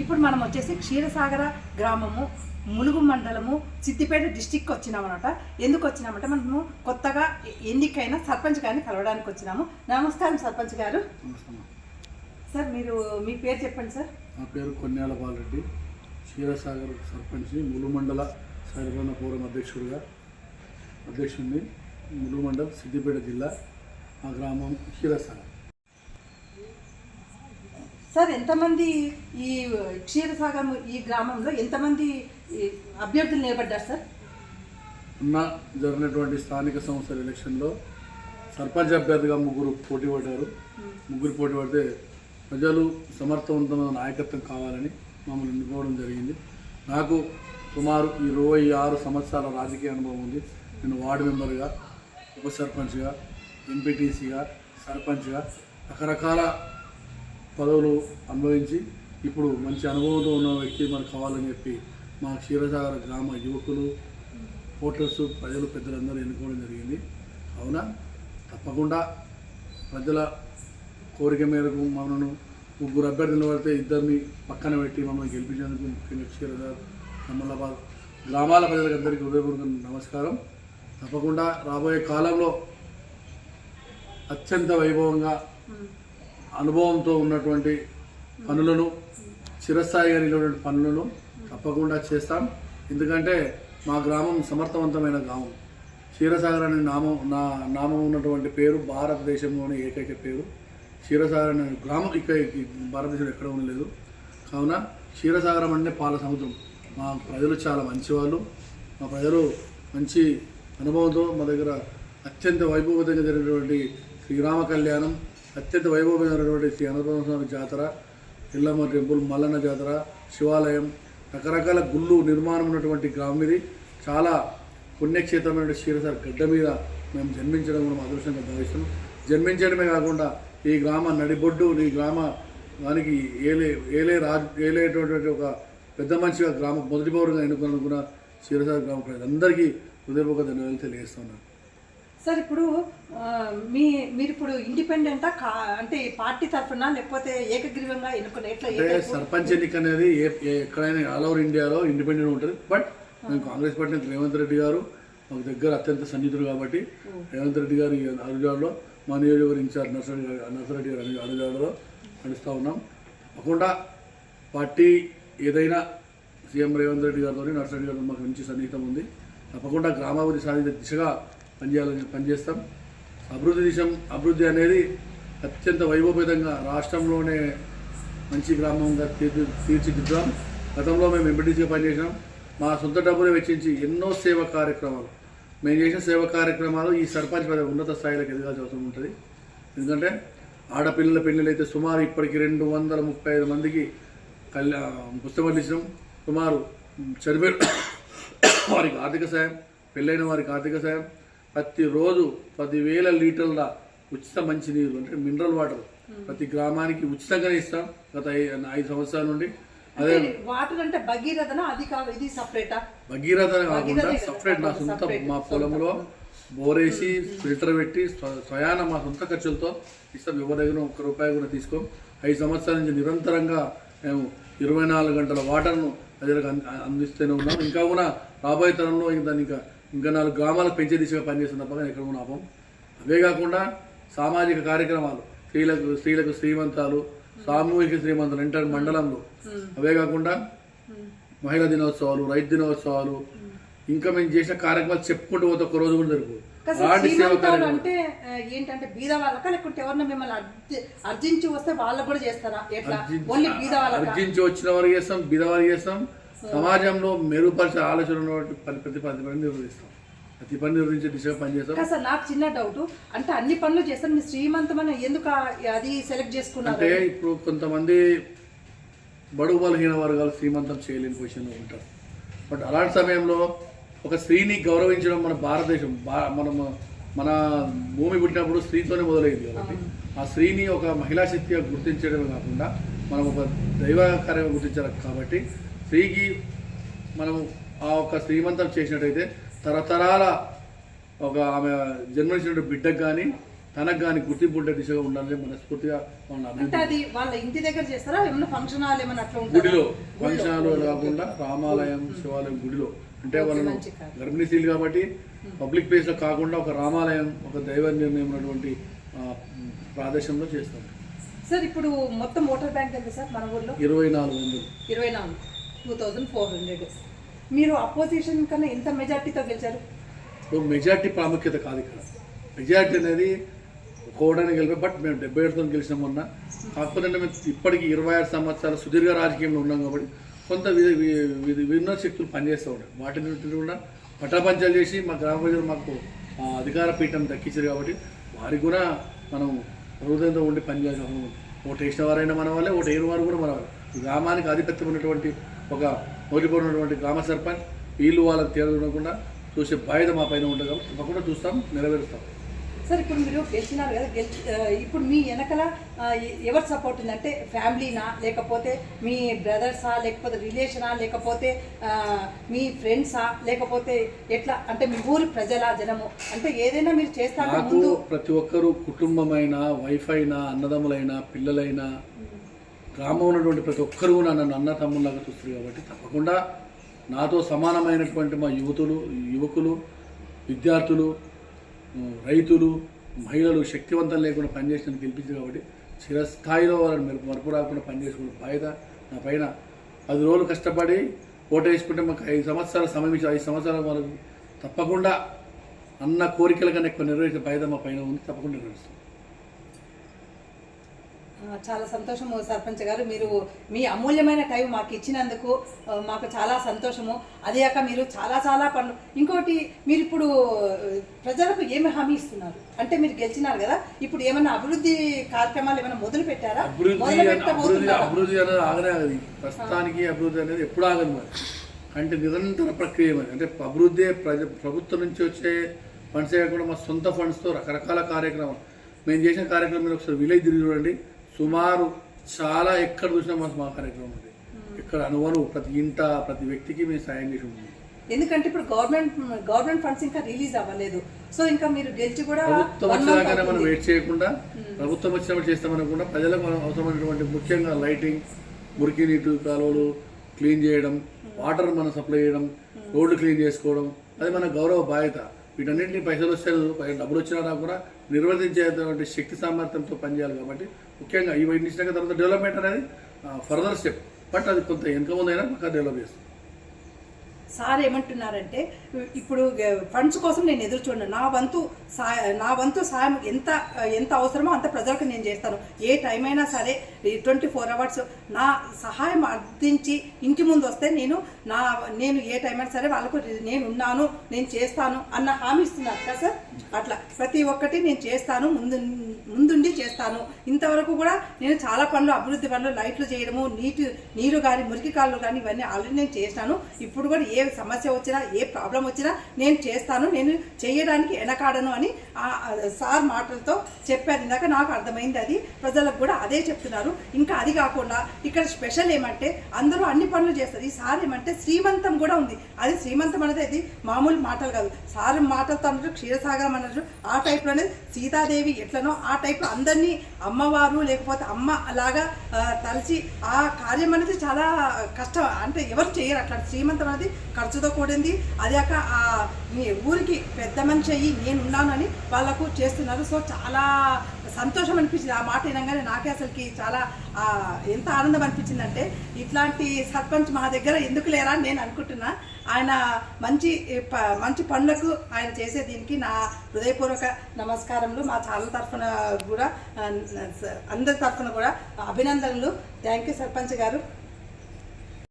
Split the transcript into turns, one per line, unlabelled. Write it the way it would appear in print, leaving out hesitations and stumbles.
ఇప్పుడు మనం వచ్చేసి క్షీరసాగర గ్రామము ములుగు మండలము సిద్దిపేట డిస్టిక్ వచ్చినామన్నమాట. ఎందుకు వచ్చినామంటే మనము కొత్తగా ఎన్నికైన సర్పంచ్ గారిని కలవడానికి వచ్చినాము. నమస్కారం సర్పంచ్ గారు. సార్ మీరు మీ పేరు చెప్పండి సార్.
నా పేరు కొన్యాల బాలరెడ్డి, క్షీరసాగర్ సర్పంచ్, ములుగు మండల సర్వన ఫోరం అధ్యక్షుడిని, ములుగు మండలం సిద్దిపేట జిల్లా, మా గ్రామం క్షీరసాగర్.
సార్ ఎంతమంది ఈ క్షీరసాగర్ ఈ గ్రామంలో ఎంతమంది అభ్యర్థులు నిలబడ్డారు సార్?
జరిగినటువంటి స్థానిక సంస్థల ఎలక్షన్లో సర్పంచ్ అభ్యర్థిగా ముగ్గురు పోటీ పడ్డారు. ముగ్గురు పోటీ పడితే ప్రజలు సమర్థవంతమైన నాయకత్వం కావాలని మమ్మల్ని ఎన్నుకోవడం జరిగింది. నాకు సుమారు 26 సంవత్సరాల రాజకీయ అనుభవం ఉంది. నేను వార్డు మెంబర్గా, ఉప సర్పంచ్గా, ఎంపీటీసీగా, సర్పంచ్గా రకరకాల పదవులు అనుభవించి ఇప్పుడు మంచి అనుభవంతో ఉన్న వ్యక్తి మనకు కావాలని చెప్పి మా క్షీరసాగర గ్రామ యువకులు, ఓటర్స్, ప్రజలు, పెద్దలందరూ ఎన్నుకోవడం జరిగింది. అవునా, తప్పకుండా ప్రజల కోరిక మేరకు మమ్మల్ని ముగ్గురు అభ్యర్థులు పడితే ఇద్దరిని పక్కన పెట్టి మమ్మల్ని గెలిపించేందుకు ముఖ్యంగా క్షీరసాగర్, కమలాబాద్ గ్రామాల ప్రజలందరికీ హృదయపూర్వక నమస్కారం. తప్పకుండా రాబోయే కాలంలో అత్యంత వైభవంగా అనుభవంతో ఉన్నటువంటి పనులను, చిరస్థాయిగా నిలబడిన పనులను తప్పకుండా చేస్తాం. ఎందుకంటే మా గ్రామం సమర్థవంతమైన గ్రామం. క్షీరసాగర్ అనే నామం ఉన్నటువంటి పేరు భారతదేశంలోనే ఏకైక పేరు. క్షీరసాగర్ అనే గ్రామం ఇక్కడ భారతదేశంలో ఎక్కడ ఉండలేదు. కావున క్షీరసాగరం అంటే పాల సముద్రం. మా ప్రజలు చాలా మంచివాళ్ళు. మా ప్రజలు మంచి అనుభవంతో మా దగ్గర అత్యంత వైభవంగా జరిగినటువంటి శ్రీరామ కళ్యాణం, అత్యంత వైభవమైనటువంటి శ్రీ అన్నపూర్ణ జాతర, ఎల్లమ్మ టెంపుల్, మల్లన్న జాతర, శివాలయం, రకరకాల గుళ్ళు నిర్మాణం ఉన్నటువంటి గ్రామం ఇది. చాలా పుణ్యక్షేత్రమైన క్షీరసాగర్ గడ్డ మీద మేము జన్మించడం కూడా మా అదృష్టంగా భావిస్తున్నాం. జన్మించడమే కాకుండా ఈ గ్రామ నడిబొడ్డు, ఈ గ్రామానికి ఏలేటువంటి ఒక పెద్ద మనిషిగా గ్రామ మొదటి పౌరుగా ఎన్నుకున్నందుకు కూడా క్షీరసాగర్ గ్రామ ప్రజలందరికీ హృదయపూర్వక ధన్యవాదాలు తెలియజేస్తున్నాను.
సార్ ఇప్పుడు మీరు ఇప్పుడు ఇండిపెండెంటా అంటే పార్టీ తరఫున లేకపోతే ఏకగ్రీవంగా ఎన్నుకున్న ఎట్లా?
సర్పంచ్ ఎన్నిక అనేది ఎక్కడైనా ఆల్ ఓవర్ ఇండియాలో ఇండిపెండెంట్ ఉంటుంది. బట్ మేము కాంగ్రెస్ పార్టీ రేవంత్ రెడ్డి గారు మాకు దగ్గర అత్యంత సన్నిహితుడు కాబట్టి రేవంత్ రెడ్డి గారు అడుగుజాడలో, మా నియోజకవర్గ ఇన్ఛార్జ్ నర్సరెడ్డి గారు అడుగుజాడలో నడుస్తూ ఉన్నాం. తప్పకుండా పార్టీ ఏదైనా సీఎం రేవంత్ రెడ్డి గారితో, నర్సరెడ్డి గారితో మాకు మంచి సన్నిహితం ఉంది. తప్పకుండా గ్రామాభివృద్ధి సాధించే దిశగా పనిచేస్తాం. అభివృద్ధి అనేది అత్యంత వైభవపేతంగా రాష్ట్రంలోనే మంచి గ్రామంగా తీర్చిదిద్దాం. గతంలో మేము ఎంపీటీసీగా పనిచేసాం. మా సొంత డబ్బులు వెచ్చించి ఎన్నో సేవా కార్యక్రమాలు మేము చేసిన సేవా కార్యక్రమాలు ఈ సర్పంచ్ పదవి ఉన్నత స్థాయిలోకి ఎదగాల్సిన అవసరం ఉంటుంది. ఎందుకంటే ఆడపిల్లల పెళ్ళిళ్ళు అయితే సుమారు ఇప్పటికి 235 మందికి పుస్తకాలు ఇచ్చినాం. సుమారు చనిపోయిన వారికి ఆర్థిక సాయం, పెళ్ళైన వారికి ఆర్థిక సాయం, ప్రతిరోజు 10,000 లీటర్ల ఉచిత మంచినీరు అంటే మినరల్ వాటర్ ప్రతి గ్రామానికి ఉచితంగానే ఇస్తాం గత 5 సంవత్సరాల నుండి. అదే
వాటర్ అంటే భగీరథన, అది కాదు ఇది సపరేటా?
భగీరథ కాకుండా సపరేట్ మా సొంత మా పొలంలో బోరేసి ఫిల్టర్ పెట్టి స్వయాన మా సొంత ఖర్చులతో ఇస్తాం. ఎవరి దగ్గర ₹1 కూడా తీసుకోం. 5 సంవత్సరాల నుంచి నిరంతరంగా మేము 24 గంటల వాటర్ను ప్రజలకు అందిస్తూనే ఉన్నాం. ఇంకా కూడా రాబోయే తరంలో దాన్ని ఇంకా 4 గ్రామాలకు పెంచే దిశగా పనిచేస్తున్న తప్ప ఎక్కడ కూడా ఆపం. అవే కాకుండా సామాజిక కార్యక్రమాలు, స్త్రీలకు శ్రీమంతాలు, సామూహిక శ్రీమంతాలు ఎంటర్ మండలంలో, అవే కాకుండా మహిళా దినోత్సవాలు, రైతు దినోత్సవాలు, ఇంకా మేము చేసిన కార్యక్రమాలు చెప్పుకుంటూ పోతే ఒక రోజు కూడా జరుపు.
అంటే ఏంటంటే బీద వాళ్ళక లేకుంటే ఎవరన్నా మిమ్మల్ని అర్జించి వస్తే వాళ్ళకు కూడా చేస్తారా?
అర్జించి వచ్చిన వారికి చేస్తాం, బీద వారికి చేస్తాం. సమాజంలో మెరుగుపరిచే ఆలోచన ప్రతి పని నిర్వహిస్తాం. ప్రతి పని నిర్వహించే దిశగా పనిచేస్తాం.
సార్ నాకు చిన్న డౌట్, అంటే అన్ని పనులు చేస్తాను, మీ శ్రీమంతమైన ఎందుకు అది సెలెక్ట్ చేసుకున్నారు?
అంటే ఇప్పుడు కొంతమంది బడుగు బలహీన వర్గాలు శ్రీమంతం చేయలేని పొజిషన్లో ఉంటారు. బట్ అలాంటి సమయంలో ఒక స్త్రీని గౌరవించడం మన భారతదేశం, మన భూమి పుట్టినప్పుడు స్త్రీతోనే మొదలైంది కాబట్టి ఆ స్త్రీని ఒక మహిళా శక్తిగా గుర్తించడమే కాకుండా మనం ఒక దైవ కార్యంగా గుర్తించాలి. కాబట్టి స్త్రీకి మనం ఆ ఒక శ్రీమంతం చేసినట్టయితే తరతరాల ఒక ఆమె జన్మనిచ్చినటువంటి బిడ్డకు కానీ తనకు కానీ గుర్తింపు ఉండే దిశగా ఉండాలని మనస్ఫూర్తిగా వాళ్ళ
అంటే అది వాళ్ళ ఇంటి దగ్గర చేస్తారా ఏమన్నా ఫంక్షన్ హాల్ ఏమన్నా అట్లా ఉంటుందా?
గుడిలో ఫంక్షన్ హాల్ కాకుండా రామాలయం శివాలయం గుడిలో అంటే వాళ్ళను గర్భిణీ స్త్రీలు కాబట్టి పబ్లిక్ ప్లేస్ లో కాకుండా ఒక రామాలయం ఒక దైవ నిర్ణయం ఉన్నటువంటి ప్రదేశంలో చేస్తాం.
సార్ ఇప్పుడు మొత్తం ఓటర్ బ్యాంక్ ఎంత సార్ మన ఊర్లో? 24,400. మీరు అపోజిషన్ కన్నా ఎంత మెజార్టీతో గెలిచారు?
మెజార్టీ ప్రాముఖ్యత కాదు ఇక్కడ. మెజార్టీ అనేది కోవడానికి గెలిపే, బట్ మేము 77తో గెలిచినాం మొన్న. కాకపోతే మేము ఇప్పటికీ 26 సంవత్సరాల సుదీర్ఘ రాజకీయంలో ఉన్నాం కాబట్టి కొంత విభిన్న శక్తులు పనిచేస్తూ ఉంటాయి. వాటిని కూడా పటాపంచాలు చేసి మా గ్రామ ప్రజలు మాకు అధికార పీఠం దక్కించారు కాబట్టి వారికి కూడా మనం హృదయంతో ఉండి పనిచేసాము. ఓటు వేసిన వారైనా మన వాళ్ళే, ఓటు వేయని వారు కూడా మన వాళ్ళే. గ్రామానికి ఆధిపత్యం ఉన్నటువంటి ఒక ఓడిపోయినటువంటి గ్రామ సర్పంచ్ వీళ్ళు వాళ్ళకి తీరకుండా చూసే బాధ్యత మా పైన ఉంటుంది కాబట్టి తప్పకుండా చూస్తాం, నెరవేరుస్తాం.
సార్ ఇప్పుడు మీరు గెలిచినారు కదా, ఇప్పుడు మీ వెనకల ఎవరు సపోర్ట్ ఉంది? అంటే ఫ్యామిలీనా, లేకపోతే మీ బ్రదర్సా, లేకపోతే రిలేషనా, లేకపోతే మీ ఫ్రెండ్సా, లేకపోతే ఎట్లా అంటే మీ ఊరి ప్రజల జనము అంటే ఏదైనా మీరు చేస్తారు?
నాకు ప్రతి ఒక్కరు కుటుంబమైనా, వైఫ్ అయినా, అన్నదమ్ములైనా, పిల్లలైనా, గ్రామంలో ఉన్నటువంటి ప్రతి ఒక్కరు నన్ను అన్న తమ్ముళ్ళగా చూస్తారు కాబట్టి తప్పకుండా నాతో సమానమైనటువంటి మా యువకులు, విద్యార్థులు, రైతులు, మహిళలు శక్తివంతం లేకుండా పనిచేసిన గెలిపించారు కాబట్టి చిరస్థాయిలో వాళ్ళని మరపు రాకుండా పనిచేసుకునే బాధ్యత నా పైన. 10 రోజులు కష్టపడి ఓటు వేసుకుంటే మాకు 5 సంవత్సరాల సమయం ఇచ్చి 5 సంవత్సరాల వరకు తప్పకుండా అన్న కోరికల కన్నా ఎక్కువ నెరవేర్చే బాధ్యత మా పైన ఉంది. తప్పకుండా నెరవేరుస్తాం.
చాలా సంతోషము సర్పంచ్ గారు, మీరు మీ అమూల్యమైన టైం మాకు ఇచ్చినందుకు మాకు చాలా సంతోషము. అదేగాక మీరు చాలా పనులు, ఇంకోటి మీరు ఇప్పుడు ప్రజలకు ఏమి హామీ ఇస్తున్నారు అంటే మీరు గెలిచినారు కదా, ఇప్పుడు ఏమైనా అభివృద్ధి కార్యక్రమాలు ఏమైనా మొదలు పెట్టారా?
అభివృద్ధి అనేది ఆగనే ఆగదు. ప్రస్తుతానికి అభివృద్ధి అనేది ఎప్పుడు ఆగదు మరి, అంటే నిరంతర ప్రక్రియ మరి. అంటే అభివృద్ధి ప్రభుత్వం నుంచి వచ్చే ఫండ్స్ కాకుండా మా సొంత ఫండ్స్తో రకరకాల కార్యక్రమాలు మేము చేసిన కార్యక్రమం మీరు ఒకసారి విలేజ్ తిరిగి చూడండి. సుమారు చాలా ఎక్కడ చూసినా మా కార్యక్రమం ఉంది. ఇక్కడ అనువను ప్రతి ఇంట ప్రతి వ్యక్తికి మేము సాయం చేసి ఉంటుంది.
ఎందుకంటే ఇప్పుడు గవర్నమెంట్ ఫండ్స్ ఇంకా రిలీజ్ అవ్వలేదు, సో ఇంకా మీరు గెలిచి కూడా
ప్రభుత్వం వచ్చేదాకా మనం వెయిట్ చేయకుండా ప్రభుత్వం వచ్చినప్పుడు చేస్తామనకుండా ప్రజలకు అవసరమైనటువంటి ముఖ్యంగా లైటింగ్, మురికి నీటి కాలువలు క్లీన్ చేయడం, వాటర్ మనం సప్లై చేయడం, రోడ్లు క్లీన్ చేసుకోవడం అది మన గౌరవ బాధ్యత. వీటన్నింటినీ పైసలు వస్తే డబ్బులు వచ్చినా కూడా నిర్వర్తించేటువంటి శక్తి సామర్థ్యంతో పనిచేయాలి కాబట్టి ముఖ్యంగా ఇవి ఇచ్చినాక తర్వాత డెవలప్మెంట్ అనేది ఫర్దర్ స్టెప్, బట్ అది కొంత వెనుక ముందైనా పక్కా డెవలప్ చేస్తుంది.
సార్ ఏమంటున్నారంటే ఇప్పుడు ఫండ్స్ కోసం నేను ఎదురు చూడను, నా వంతు సాయం ఎంత అవసరమో అంత ప్రజలకు నేను చేస్తాను. ఏ టైం అయినా సరే 24 hours నా సహాయం అర్థించి ఇంటి ముందు వస్తే నేను ఏ టైం అయినా సరే వాళ్ళకు నేను ఉన్నాను, నేను చేస్తాను అన్న హామీ ఇస్తున్నారు కదా సార్. అట్లా ప్రతి ఒక్కటి నేను చేస్తాను, ముందుండి చేస్తాను. ఇంతవరకు కూడా నేను చాలా పనులు, అభివృద్ధి పనులు, లైట్లు చేయడము, నీరు కానీ, మురికి కాళ్ళు కానీ ఇవన్నీ ఆల్రెడీ నేను చేస్తాను. ఇప్పుడు కూడా ఏ సమస్య వచ్చినా, ఏ ప్రాబ్లం వచ్చినా నేను చేస్తాను, నేను చేయడానికి వెనకాడను అని సార్ మాటలతో చెప్పారు. ఇందాక నాకు అర్థమైంది, అది ప్రజలకు కూడా అదే చెప్తున్నారు. ఇంకా అది కాకుండా ఇక్కడ స్పెషల్ ఏమంటే అందరూ అన్ని పనులు చేస్తారు. ఈ సార్ ఏమంటే శ్రీమంతం కూడా ఉంది. అది శ్రీమంతం అనేది అది మామూలు మాటలు కాదు, సార్ మాటలతో అన్నారు, క్షీరసాగరం అన్నారు. ఆ టైప్లోనే సీతాదేవి ఎట్లనో ఆ టైప్లో అందరినీ అమ్మవారు లేకపోతే అమ్మ అలాగా తలిచి ఆ కార్యం అనేది చాలా కష్టం, అంటే ఎవరు చేయరు. అట్లా శ్రీమంతం అనేది ఖర్చుతో కూడింది. అదాక మీ ఊరికి పెద్ద మనిషి అయ్యి నేనున్నానని వాళ్ళకు చేస్తున్నారు. సో చాలా సంతోషం అనిపించింది ఆ మాట వినగానే. నాకే అసలుకి చాలా ఎంత ఆనందం అనిపించిందంటే ఇట్లాంటి సర్పంచ్ మా దగ్గర ఎందుకు లేరా అని నేను అనుకుంటున్నా. ఆయన మంచి పనులకు ఆయన చేసే దీనికి నా హృదయపూర్వక నమస్కారములు. మా ఛానల్ తరఫున కూడా అందరి తరఫున కూడా అభినందనలు. థ్యాంక్ యూ సర్పంచ్ గారు.